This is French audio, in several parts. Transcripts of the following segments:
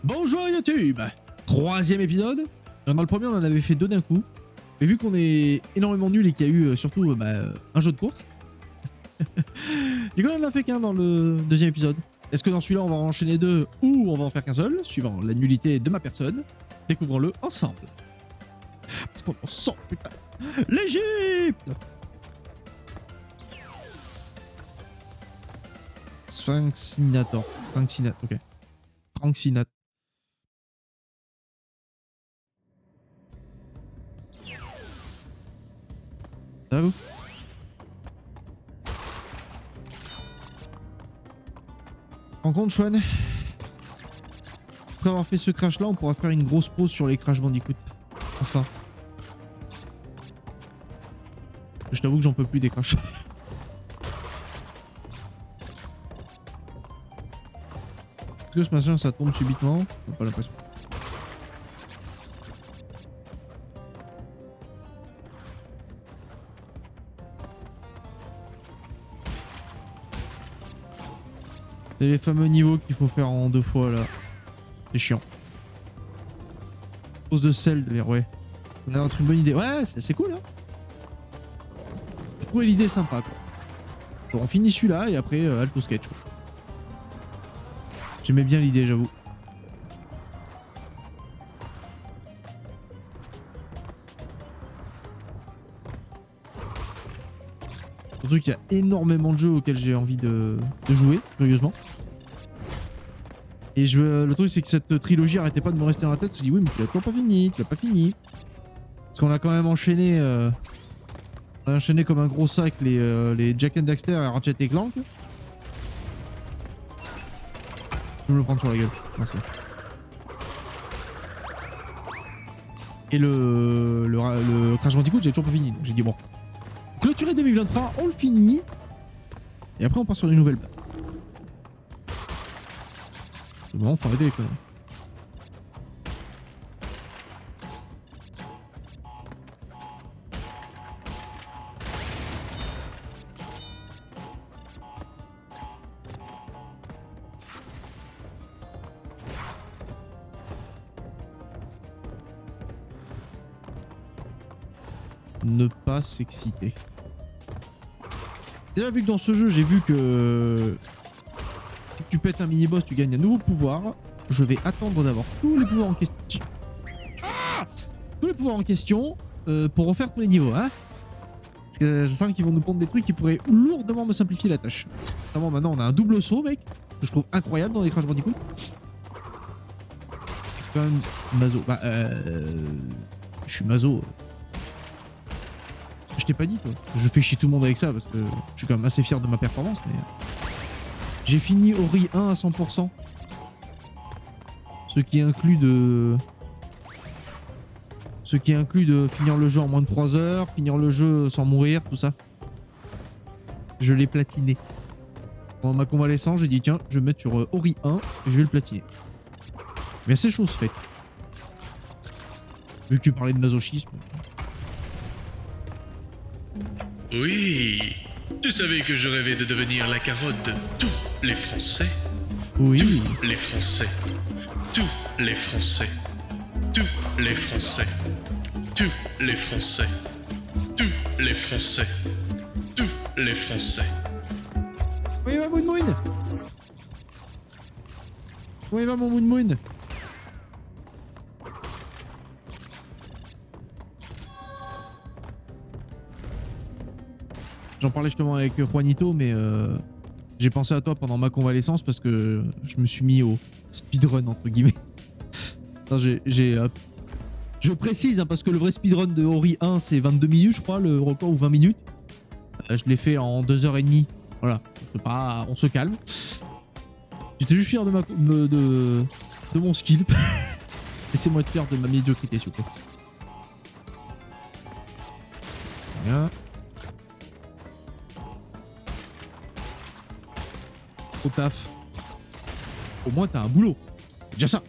Bonjour YouTube. Troisième épisode. Dans le premier on en avait fait 2 d'un coup. Mais vu qu'on est énormément nul et qu'il y a eu surtout un jeu de course. Du coup on en a fait qu'un dans le deuxième épisode. Est-ce que dans celui-là on va en enchaîner 2 ou on va en faire qu'un seul, suivant la nullité de ma personne? Découvrons-le ensemble. Parce qu'on sent putain l'Égypte. Sphinxinator. Ok. Frank Sinatra. Ça va vous? En compte, Chouane, après avoir fait ce crash là, on pourra faire une grosse pause sur les Crash Bandicoot. Enfin. Je t'avoue que j'en peux plus des crashs. Est-ce que ce machin ça tombe subitement? J'ai pas l'impression. C'est les fameux niveaux qu'il faut faire en 2 fois là. C'est chiant. Pose de sel de l'air, ouais. On a une bonne idée. Ouais, c'est cool hein. J'ai trouvé l'idée sympa quoi. Genre, on finit celui-là et après alto sketch. Quoi. J'aimais bien l'idée, j'avoue. Surtout qu'il y a énormément de jeux auxquels j'ai envie de jouer, curieusement. Et le truc, c'est que cette trilogie arrêtait pas de me rester dans la tête. Je me suis dit, oui, mais tu l'as toujours pas fini, tu l'as pas fini. Parce qu'on a quand même enchaîné. On a enchaîné comme un gros sac les Jak and Daxter et Ratchet et Clank. Je vais me le prendre sur la gueule. Merci. Et le Crash Bandicoot, j'ai toujours pas fini. Donc j'ai dit, bon. Clôturé 2023, on le finit. Et après, on part sur des nouvelles bases. C'est bon, faut arrêter les conneries. Ne pas s'exciter. Déjà vu que dans ce jeu j'ai vu que si tu pètes un mini-boss tu gagnes un nouveau pouvoir, je vais attendre d'avoir tous les pouvoirs en question. Tous les pouvoirs en question pour refaire tous les niveaux hein. Parce que je sens qu'ils vont nous prendre des trucs qui pourraient lourdement me simplifier la tâche. Notamment maintenant on a un double saut mec, que je trouve incroyable dans les Crash Bandicoot. Quand même mazo. Bah je suis mazo. Je t'ai pas dit toi. Je fais chier tout le monde avec ça parce que je suis quand même assez fier de ma performance mais... J'ai fini Ori 1 à 100%. Ce qui inclut de finir le jeu en moins de 3 heures, finir le jeu sans mourir, tout ça. Je l'ai platiné. Pendant ma convalescence, j'ai dit tiens, je vais me mettre sur Ori 1 et je vais le platiner. Mais c'est chose faite. Vu que tu parlais de masochisme... Oui, tu savais que je rêvais de devenir la carotte de tous les Français. Oui. Tous les Français. Tous les Français. Tous les Français. Tous les Français. Tous les Français. Tous les Français. Où il va Moon Moon? Où il va mon Moon Moon? J'en parlais justement avec Juanito, mais j'ai pensé à toi pendant ma convalescence parce que je me suis mis au speedrun entre guillemets. Je précise hein, parce que le vrai speedrun de Ori 1 c'est 22 minutes je crois, le record ou 20 minutes. Je l'ai fait en 2h30. Voilà, on se calme. J'étais juste fier de mon skill. Laissez-moi être fier de ma médiocrité s'il vous plaît. Bien. Au taf. Au moins t'as un boulot. C'est déjà ça.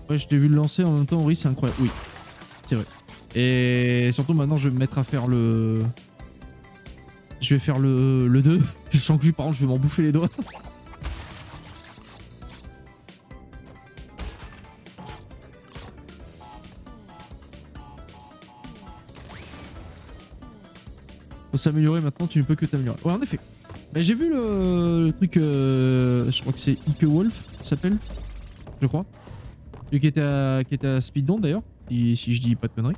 Ouais, je t'ai vu le lancer en même temps, Ori, c'est incroyable. Oui, c'est vrai. Et surtout maintenant, je vais me mettre à faire le... Je vais faire le 2. Je sens que lui, par contre, je vais m'en bouffer les doigts. Faut s'améliorer maintenant, tu ne peux que t'améliorer. Ouais, en effet. Bah, j'ai vu le truc, je crois que c'est Ike Wolf, ça s'appelle, je crois. Celui qui était à Speedon d'ailleurs, si je dis pas de conneries.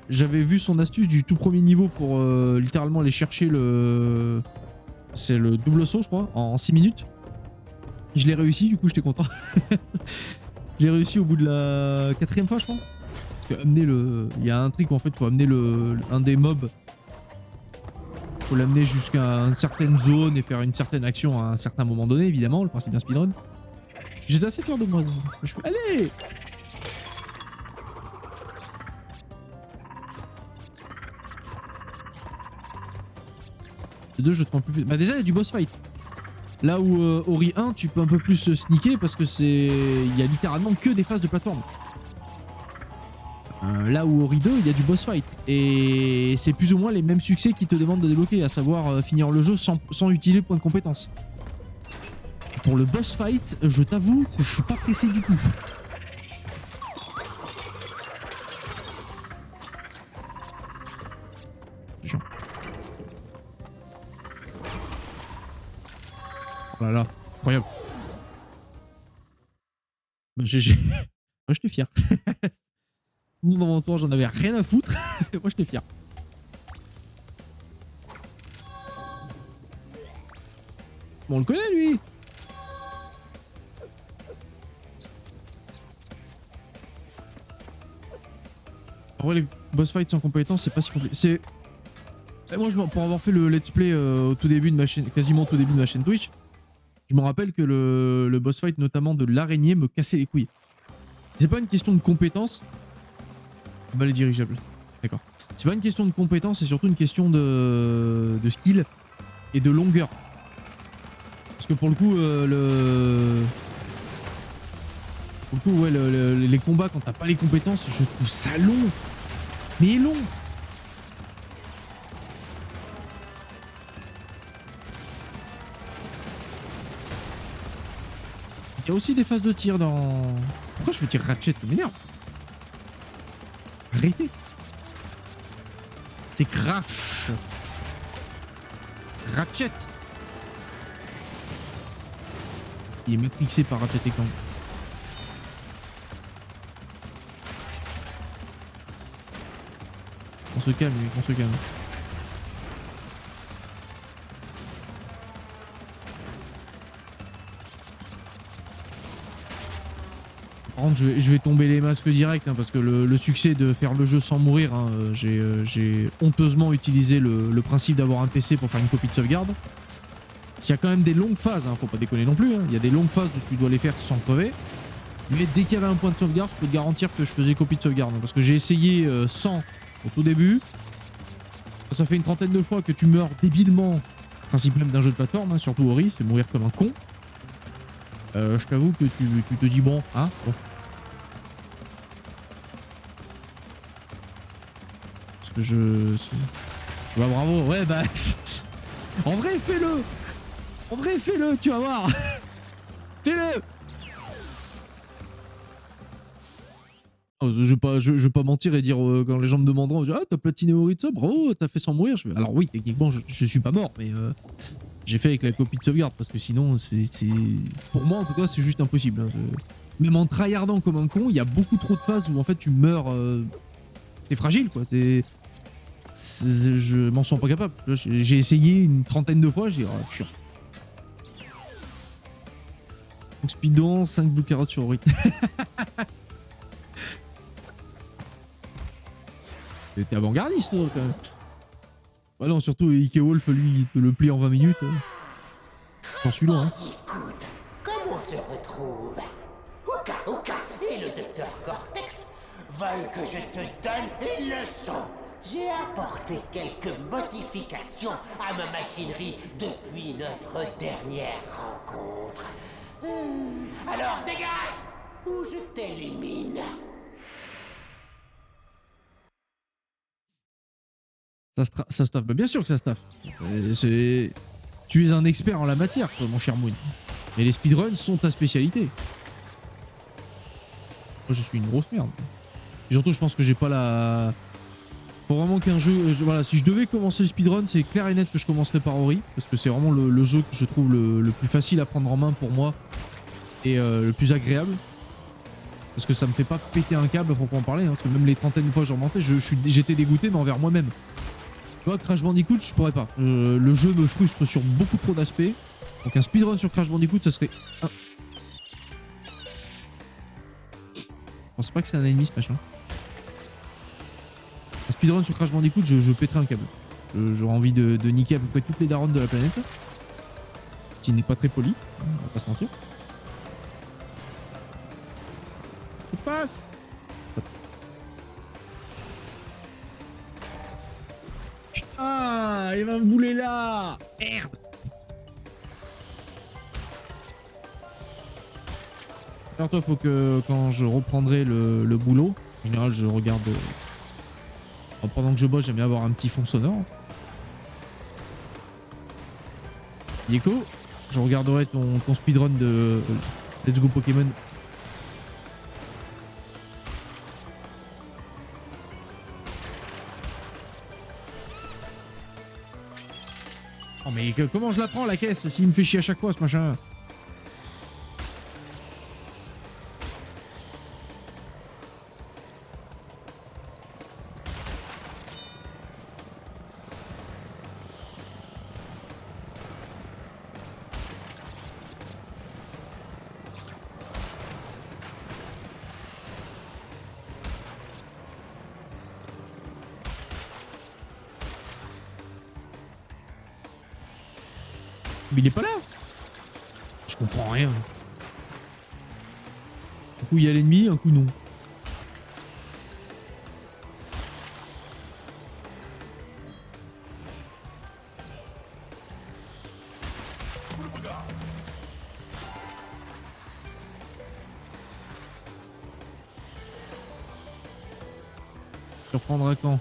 J'avais vu son astuce du tout premier niveau pour littéralement aller chercher le... C'est le double saut, je crois, en 6 minutes. Je l'ai réussi, du coup j'étais content. Je l'ai réussi au bout de la 4e fois, je crois. Parce que amener le... Il y a un trick où en fait il faut amener un des mobs. Faut l'amener jusqu'à une certaine zone et faire une certaine action à un certain moment donné, évidemment, le principe d'un speedrun. J'étais assez fier de moi. Je fais, allez! Le 2, je trouve un peu plus... Bah déjà, il y a du boss fight. Là où Ori 1, tu peux un peu plus sneaker parce que c'est... Il y a littéralement que des phases de plateforme. Là où Ori 2, il y a du boss fight. Et c'est plus ou moins les mêmes succès qui te demandent de débloquer, à savoir finir le jeu sans utiliser le point de compétence. Pour le boss fight, je t'avoue que je suis pas pressé du tout. Genre. Oh là là, incroyable. Bah, GG. Moi, j'étais fier. Tout le monde dans mon entourage, j'en avais rien à foutre. Moi, j'étais fier. Bon, on le connaît, lui. En vrai, les boss fights sans compétence, c'est pas si compliqué. C'est... Moi, pour avoir fait le let's play au tout début de ma chaîne, quasiment au tout début de ma chaîne Twitch, je me rappelle que le boss fight, notamment de l'araignée, me cassait les couilles. C'est pas une question de compétence. Bah, les dirigeables. D'accord. C'est pas une question de compétence, c'est surtout une question de skill et de longueur. Parce que pour le coup, ouais, les combats, quand t'as pas les compétences, je trouve ça long. Mais long. Il y a aussi des phases de tir dans... Pourquoi je veux dire Ratchet? Ça m'énerve. Arrêtez. C'est Crash. Ratchet. Il est matrixé par Ratchet et Clank. On se calme, lui, on se calme. Par contre, je vais tomber les masques direct, hein, parce que le succès de faire le jeu sans mourir, hein, j'ai honteusement utilisé le principe d'avoir un PC pour faire une copie de sauvegarde. Il y a quand même des longues phases, hein, faut pas déconner non plus, hein. Il y a des longues phases où tu dois les faire sans crever. Mais dès qu'il y avait un point de sauvegarde, je peux te garantir que je faisais copie de sauvegarde, hein, parce que j'ai essayé sans au tout début. Ça fait une trentaine de fois que tu meurs débilement. Principe même d'un jeu de plateforme, hein, surtout Ori, c'est mourir comme un con. Je t'avoue que tu te dis bon, hein, bon. Parce que je... Bah bravo, ouais bah... En vrai, fais-le. En vrai, fais-le, tu vas voir. Fais-le. Oh, je vais pas mentir et dire quand les gens me demanderont, ah t'as platiné Ori de ça, bravo, t'as fait sans mourir. Alors oui, techniquement, je suis pas mort, mais j'ai fait avec la copie de sauvegarde parce que sinon, c'est pour moi en tout cas, c'est juste impossible. Hein. Même en tryhardant comme un con, il y a beaucoup trop de phases où en fait tu meurs. T'es fragile quoi. Je m'en sens pas capable. J'ai essayé une trentaine de fois, j'ai dit, oh, chiant. Donc speedon, 5 blue carottes sur Ori. T'es avant-gardiste toi quand même. Bah non, surtout Ike Wolf, lui, il te le plie en 20 minutes. J'en suis loin. Hein. Écoute, comment on se retrouve? Uka et le docteur Cortex veulent que je te donne une leçon. J'ai apporté quelques modifications à ma machinerie depuis notre dernière rencontre. Alors dégage ou je t'élimine. Ça staffe, bah bien sûr que ça staffe. Tu es un expert en la matière, toi, mon cher Moon. Et les speedruns sont ta spécialité. Moi, je suis une grosse merde. Et surtout, je pense que j'ai pas la... Faut vraiment qu'un jeu... voilà, si je devais commencer le speedrun, c'est clair et net que je commencerais par Ori. Parce que c'est vraiment le jeu que je trouve le plus facile à prendre en main pour moi. Et le plus agréable. Parce que ça me fait pas péter un câble à proprement parler. Hein, parce que même les trentaines de fois que j'en remontais, j'étais dégoûté, mais envers moi-même. Tu vois, Crash Bandicoot, je pourrais pas. Le jeu me frustre sur beaucoup trop d'aspects. Donc un speedrun sur Crash Bandicoot, ça serait... Je pense pas que c'est un ennemi ce machin. Un speedrun sur Crash Bandicoot, je pèterais un câble. J'aurais envie de niquer à peu près toutes les darons de la planète. Ce qui n'est pas très poli, on va pas se mentir. Je passe. Putain, il va me bouler là. Merde. Alors toi, faut que quand je reprendrai le boulot, en général je regarde... pendant que je bosse, j'aime bien avoir un petit fond sonore. Yeko, je regarderai ton speedrun de Let's Go Pokémon. Oh mais comment je la prends la caisse s'il me fait chier à chaque fois ce machin? Mais il est pas là. Je comprends rien. Un coup il y a l'ennemi, un coup non. Tu reprendras quand?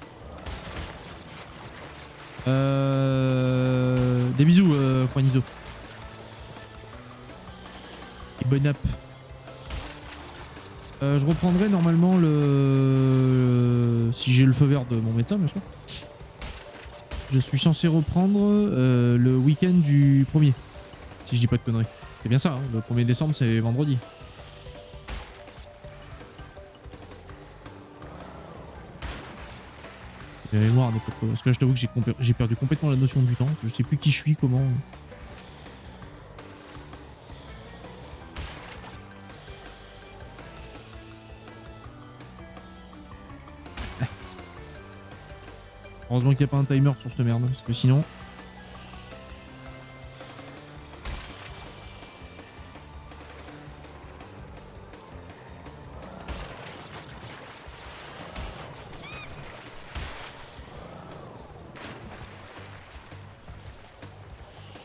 Des bisous, Juanizo. Et bonne app. Je reprendrai normalement le... Si j'ai le feu vert de mon médecin, bien sûr. Je suis censé reprendre le week-end du 1er. Si je dis pas de conneries. C'est bien ça, hein, le 1er décembre, c'est vendredi. La mémoire, parce que là je t'avoue que j'ai perdu complètement la notion du temps. Je sais plus qui je suis, comment. Heureusement qu'il n'y a pas un timer sur cette merde, parce que sinon...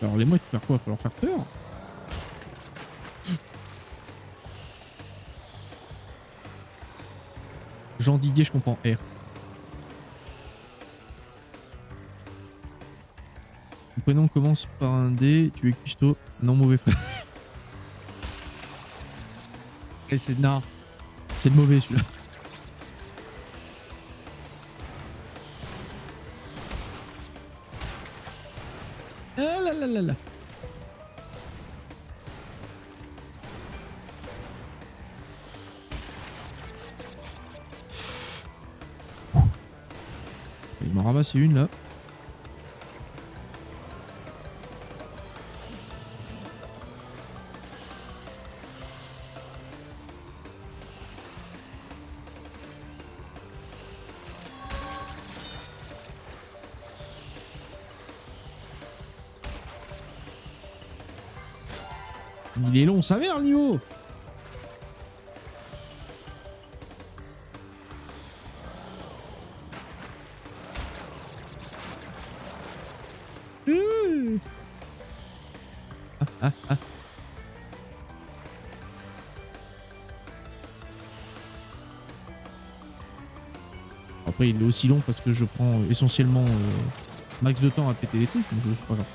Alors les mots, tu faire quoi? Faut leur faire peur. Jean Didier, je comprends. R. Le prénom commence par un D. Tu es cuistot. Non, mauvais frère. Et c'est non. C'est le mauvais celui-là. Ah là là là là. Il m'en ramasse une là. Il est long, ça merde le niveau. Ah. Après il est aussi long parce que je prends essentiellement max de temps à péter les trucs, mais c'est pas grave.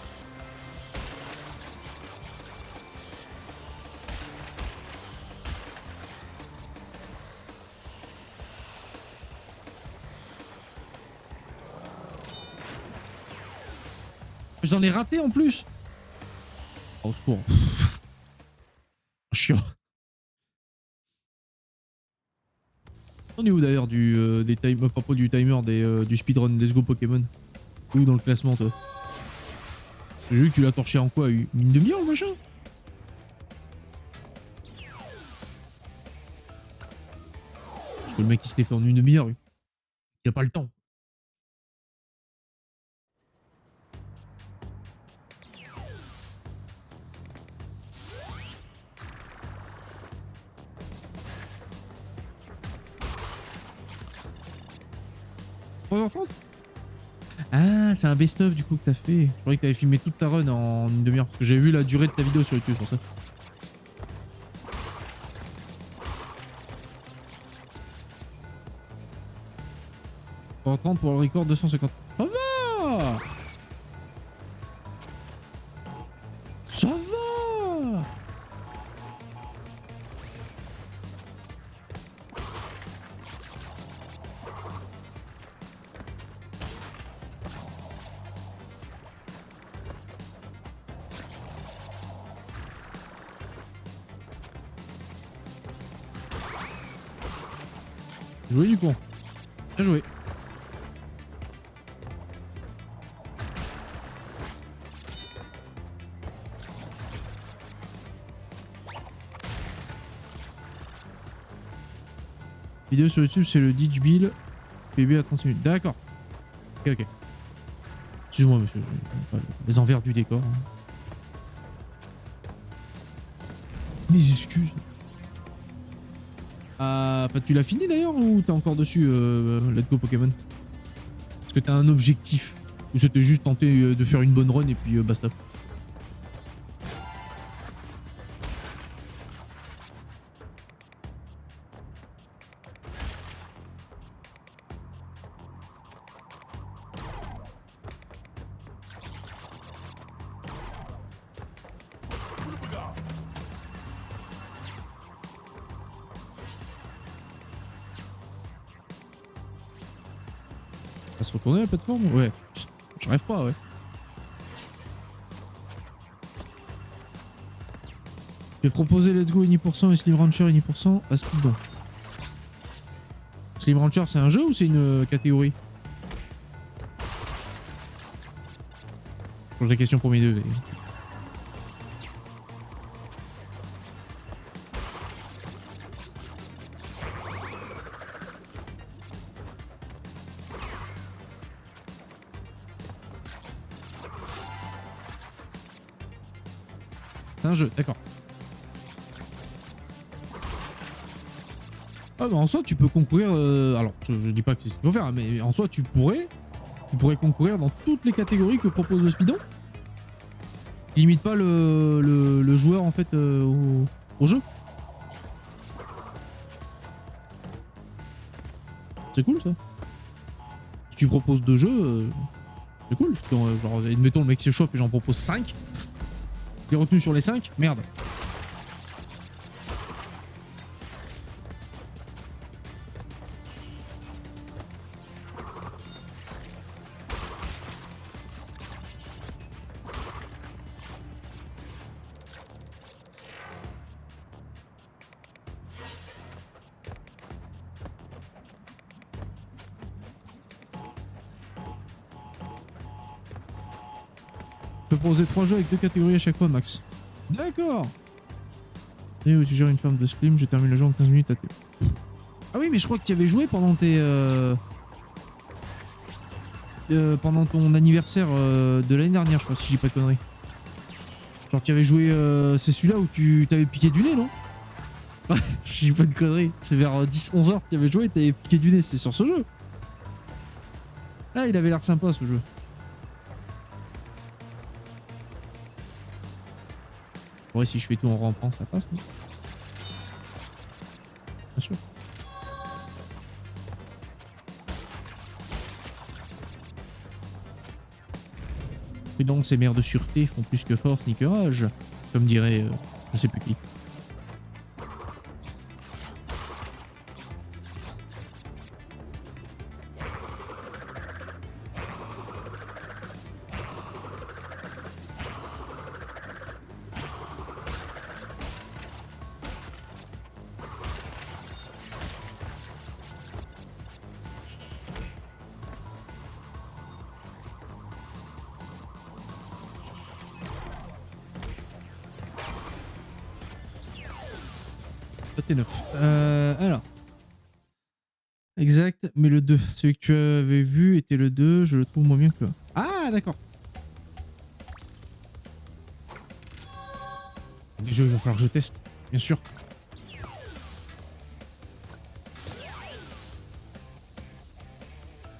J'en ai raté en plus. Au secours. Chiant. On est où d'ailleurs des time, à propos du timer du speedrun Let's Go Pokémon? Où dans le classement toi? J'ai vu que tu l'as torché en quoi? Une demi-heure machin? Parce que le mec il se l'est fait en une demi-heure. Il a pas le temps. Ah, c'est un best-of du coup que t'as fait. Je croyais que t'avais filmé toute ta run en une demi-heure. Parce que j'ai vu la durée de ta vidéo sur YouTube pour ça. Pour 30 pour le record 250. Ça va! Ça va! Joué du con. Bien joué. Vidéo sur YouTube, c'est le Ditch Bill. PB à 30 minutes. D'accord. Ok, ok. Excuse-moi, monsieur. Les envers du décor. Mes excuses. Enfin, tu l'as fini d'ailleurs ou t'es encore dessus, Let's Go Pokémon? Est-ce que t'as un objectif? Ou c'était juste tenter de faire une bonne run et puis basta? Va se retourner la plateforme? Ouais. J'arrive pas, ouais. J'ai proposé Let's Go Uni% et Slim Rancher Uni% à Speedon. Slim Rancher, c'est un jeu ou c'est une catégorie? Je pose la question pour mes deux. C'est un jeu, d'accord. Ah bah en soi tu peux concourir, alors je dis pas que c'est ce qu'il faut faire, hein, mais en soi tu pourrais concourir dans toutes les catégories que propose le Speedon. Limite pas le joueur en fait au jeu. C'est cool ça. Si tu proposes 2 jeux, c'est cool. Genre admettons le mec se chauffe et j'en propose 5. Il est retenu sur les 5, merde. Je peux proposer 3 jeux avec 2 catégories à chaque fois, max. D'accord. Et où tu gères une ferme de Slim, je termine le jeu en 15 minutes à thé. Ah oui, mais je crois que tu avais joué pendant tes... pendant ton anniversaire de l'année dernière, je crois, si je dis pas de conneries. Genre, tu avais joué... c'est celui-là où tu t'avais piqué du nez, non? Je dis pas de conneries. C'est vers 10-11 heures que tu avais joué et t'avais piqué du nez. C'est sur ce jeu. Là, il avait l'air sympa, ce jeu. Ouais, si je fais tout en rampant, ça passe, non? Bien sûr. Et donc, ces mères de sûreté font plus que force ni que rage, comme dirait je sais plus qui. Toi, t'es 9. Alors. Exact, mais le 2. Celui que tu avais vu était le 2, je le trouve moins bien que le 1. Ah, d'accord. Déjà, il va falloir que je teste, bien sûr.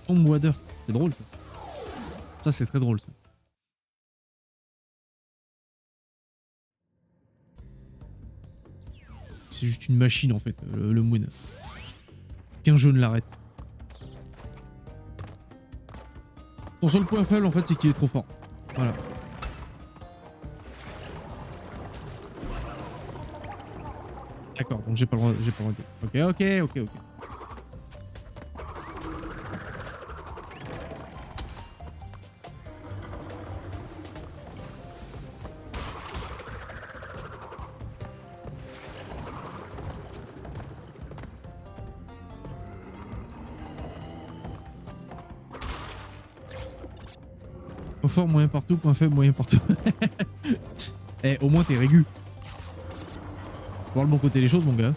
Tomb Wader, c'est drôle ça. Ça, c'est très drôle ça. C'est juste une machine en fait, le Moon. Qu'un jeu ne l'arrête. Son seul point faible en fait, c'est qu'il est trop fort. Voilà. D'accord, donc j'ai pas le droit de dire. Ok. Point fort, moyen partout, point faible, moyen partout. Eh, au moins t'es régu. Voir le bon côté des choses, mon gars.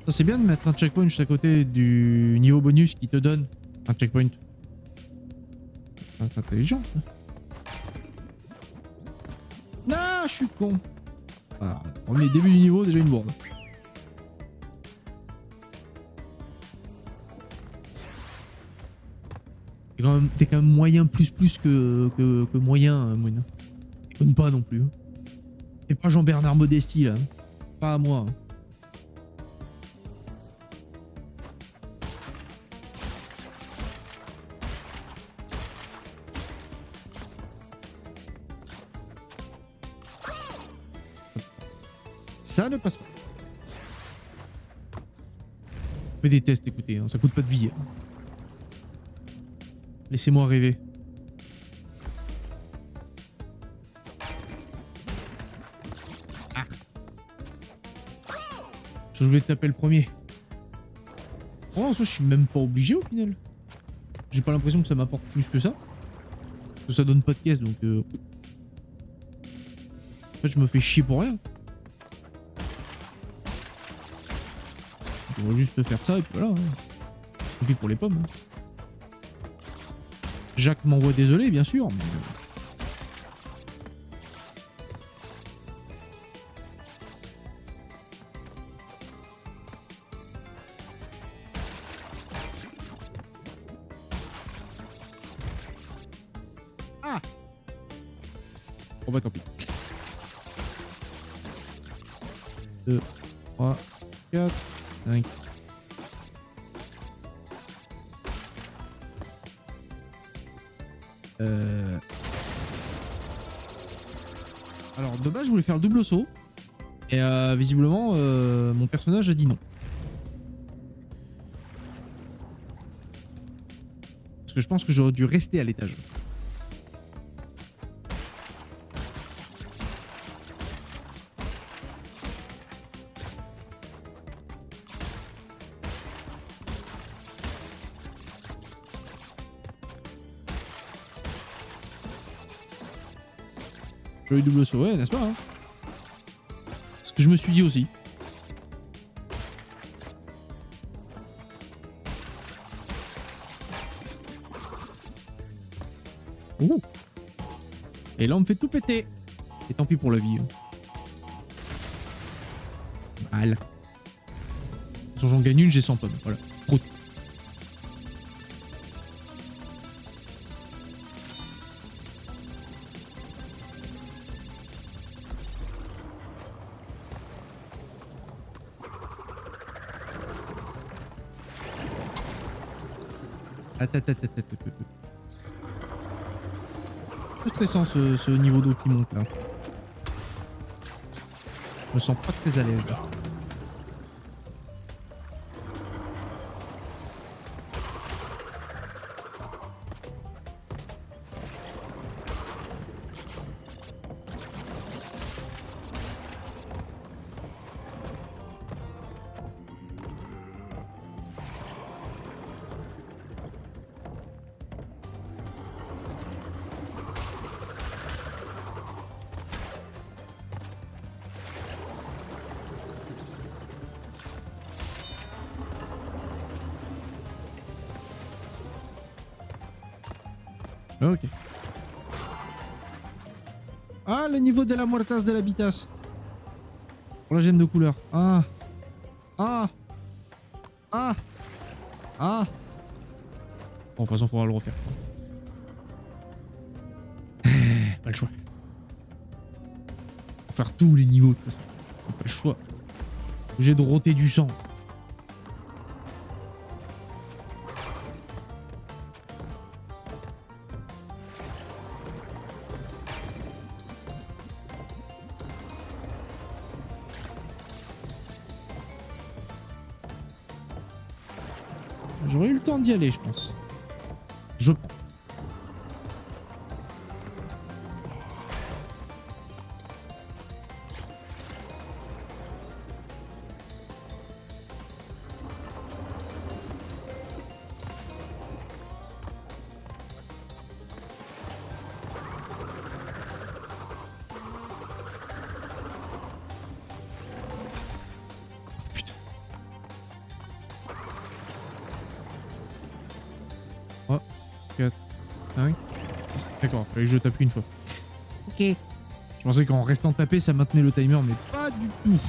Ça c'est bien de mettre un checkpoint juste à côté du niveau bonus qui te donne un checkpoint. C'est intelligent ça. Non, je suis con. Voilà, premier début du niveau, déjà une bourde. T'es quand même moyen plus que moyen, Moon. T'éconnes pas non plus. T'es pas Jean-Bernard Modesti là. Pas à moi. Ça ne passe pas. Fais des tests, écoutez, hein, ça coûte pas de vie. Hein. Laissez-moi rêver. Ah. Je voulais taper le premier. Oh, en soi, je suis même pas obligé au final. J'ai pas l'impression que ça m'apporte plus que ça. Parce que ça donne pas de caisse, donc... En fait, je me fais chier pour rien. On va juste faire ça et puis voilà. Hein. Tant pis pour les pommes. Hein. Jacques m'envoie désolé, bien sûr, mais... Ah! Bon bah tant pis. 2, 3, 4, 5... Alors de base je voulais faire le double saut et visiblement mon personnage a dit non. Parce que je pense que j'aurais dû rester à l'étage. Joli double saut, ouais, n'est-ce pas hein? Ce que je me suis dit aussi. Ouh. Et là on me fait tout péter. Et tant pis pour la vie. Hein. Mal. De toute façon j'en gagne une, j'ai 100 pommes. Voilà. Prout. C'est stressant ce niveau d'eau qui monte là. Je me sens pas très à l'aise. Ok. Ah, le niveau de la muertas de l'habitas. Pour la gemme de couleur. Ah. Ah. Ah. Ah. Bon, de toute façon, faudra le refaire. Pas le choix. Faut faire tous les niveaux de toute façon. Pas le choix. J'ai de roter du sang. J'aurais eu le temps d'y aller, je pense. Je pense. Oh, putain. Oh, 4, 5, 6. D'accord, fallait que je tape qu'une fois. Ok. Je pensais qu'en restant tapé, ça maintenait le timer, mais pas du tout.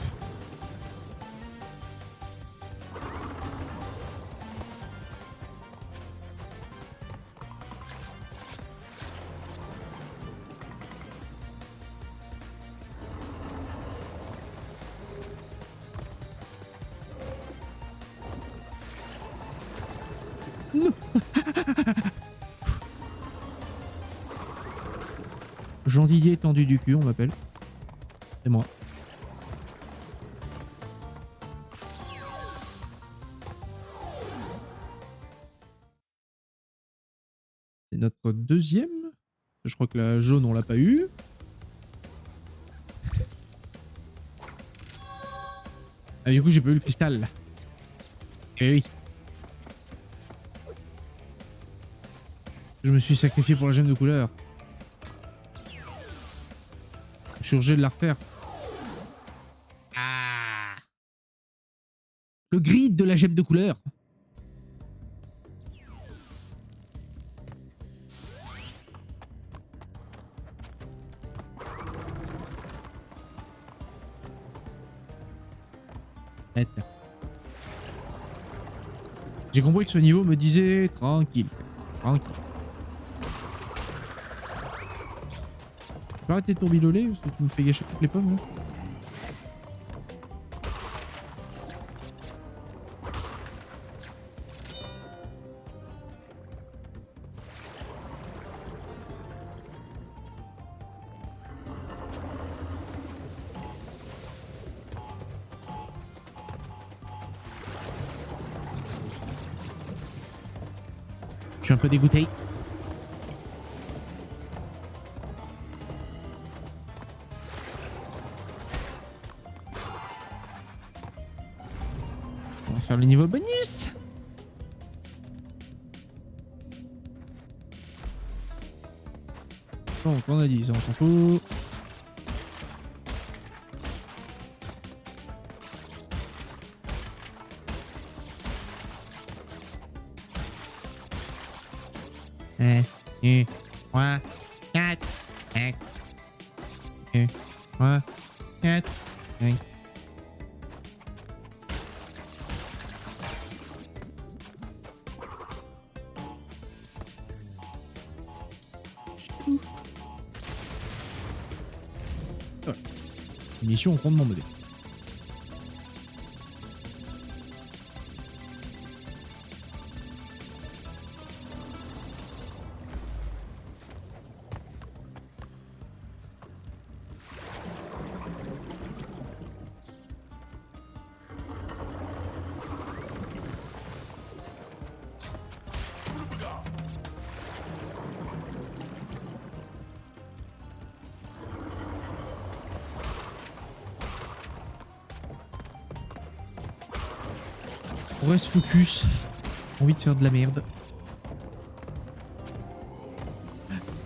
Non. Jean Didier tendu du cul, on m'appelle. C'est moi. C'est notre deuxième. Je crois que la jaune, on l'a pas eu. Ah, du coup, j'ai pas eu le cristal. Eh oui. Je me suis sacrifié pour la gemme de couleur. Je suis obligé de la refaire. Ah. Le grid de la gemme de couleur. J'ai compris que ce niveau me disait tranquille, frère. Tranquille. Tu peux arrêter de tourbidoler parce que tu me fais gâcher toutes les pommes là. Je suis un peu dégoûté. On va faire le niveau bonus. Donc on a dit ça, on s'en fout. Et 3, 4, 5. Et 3, 4, 5. Voilà. Mission grandement moderne. On reste focus. Envie de faire de la merde.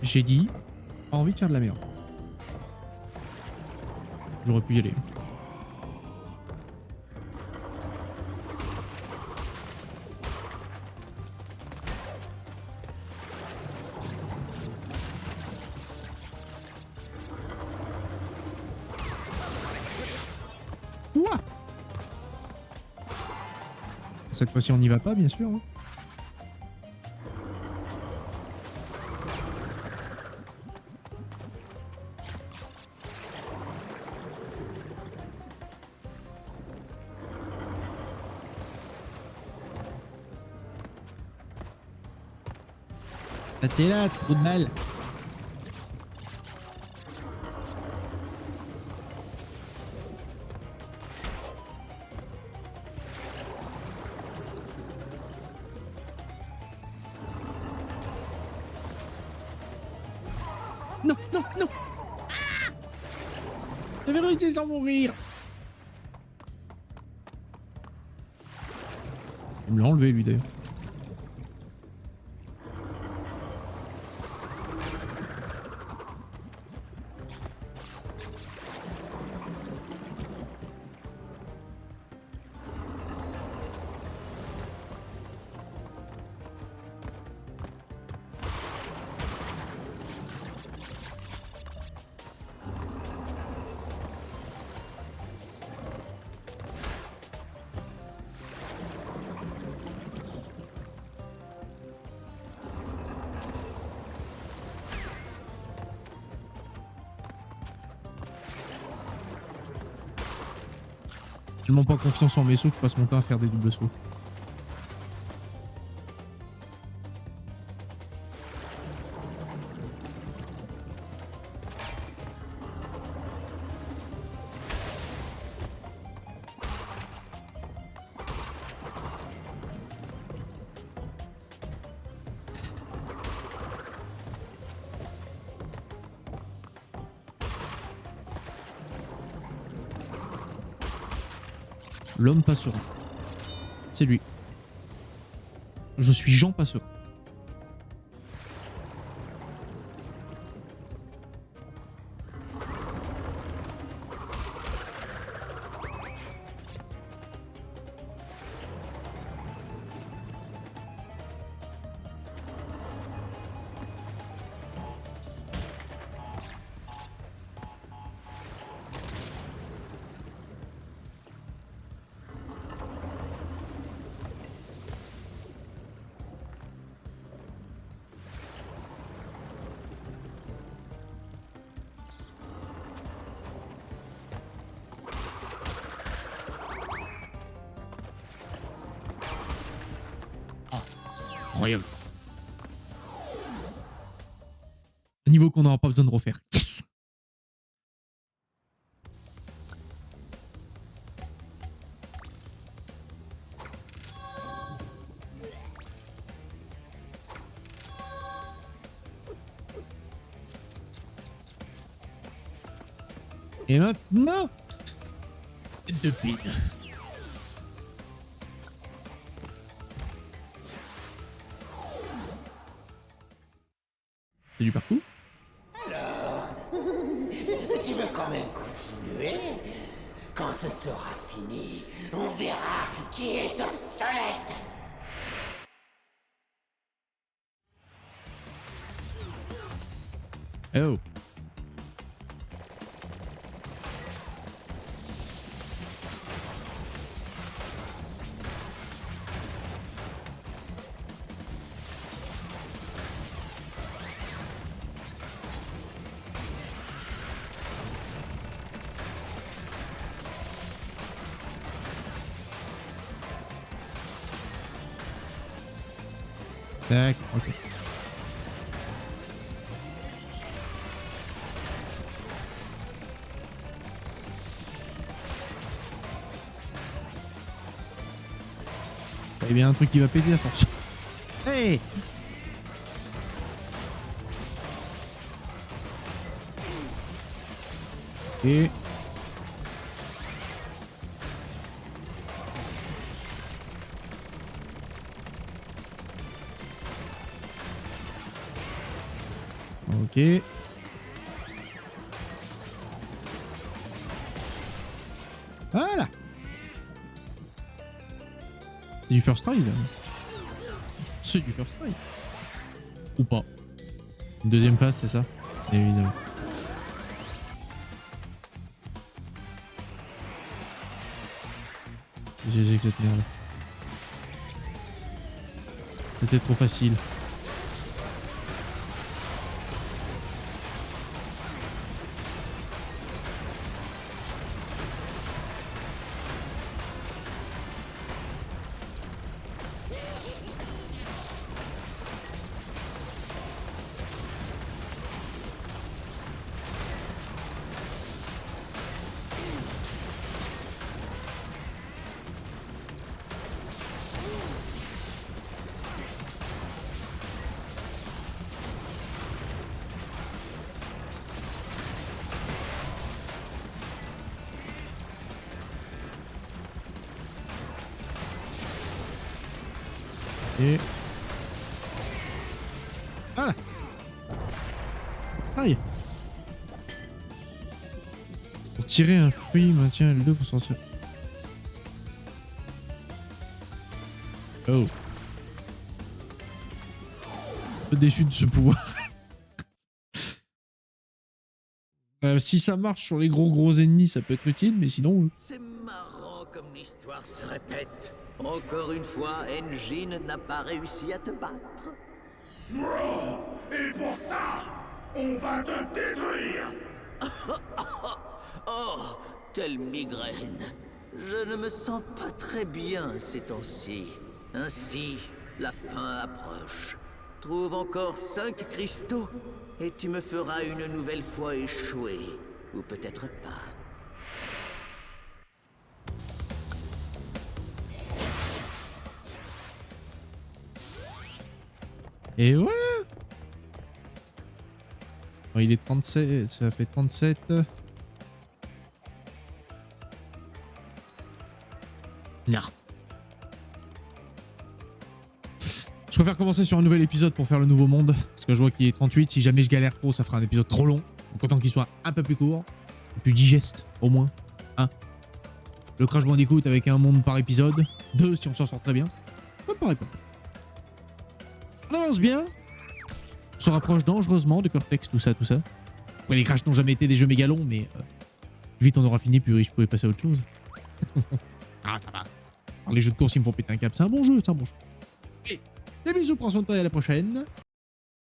J'ai dit, pas envie de faire de la merde. J'aurais pu y aller. Ouah. Cette fois-ci, on n'y va pas, bien sûr. Hein. Ah, t'es là, trop de mal. Non, non, non. Ah, j'avais réussi sans mourir. Il me l'a enlevé, lui, d'ailleurs. J'ai tellement pas confiance en mes sauts que je passe mon temps à faire des doubles sauts. L'homme passereau. C'est lui. Je suis Jean Passereau. Incroyable. Un niveau qu'on n'aura pas besoin de refaire. Yes! Et maintenant, deux pins. C'est du parcours? Alors, tu veux quand même continuer? Quand ce sera fini, on verra qui est obsolète. Oh. Tac, ok. Il y a bien un truc qui va péter à force. Hey! Et... ok. Voilà. C'est du first try là. C'est du first try. Ou pas. Une deuxième passe, c'est ça? Évidemment. GG que cette merde. C'était trop facile. Et... Voilà. Aïe. Pour tirer un fruit, maintient L2 pour sortir. Oh. Un peu déçu de ce pouvoir. Si ça marche sur les gros ennemis, ça peut être utile, mais sinon... C'est marrant comme l'histoire se répète. Encore une fois, Engine n'a pas réussi à te battre. Et pour ça, on va te détruire. Oh, quelle migraine. Je ne me sens pas très bien ces temps-ci. Ainsi, la fin approche. Trouve encore 5 cristaux et tu me feras une nouvelle fois échouer. Ou peut-être pas. Et ouais. Bon, il est 37, ça fait 37. Non. Je préfère commencer sur un nouvel épisode pour faire le nouveau monde. Parce que je vois qu'il est 38. Si jamais je galère trop, ça fera un épisode trop long. Donc autant qu'il soit un peu plus court. Et plus digeste, au moins. Hein. Le Crash Bandicoot avec un monde par épisode. 2 si on s'en sort très bien. Ça me paraît pas. On avance bien. On se rapproche dangereusement de Cortex, tout ça, tout ça. Après, les Crash n'ont jamais été des jeux méga longs, mais plus vite on aura fini, plus je pouvais passer à autre chose. Ah, ça va. Alors, les jeux de course, ils me font péter un câble. C'est un bon jeu, c'est un bon jeu. Et des bisous, prends soin de toi et à la prochaine.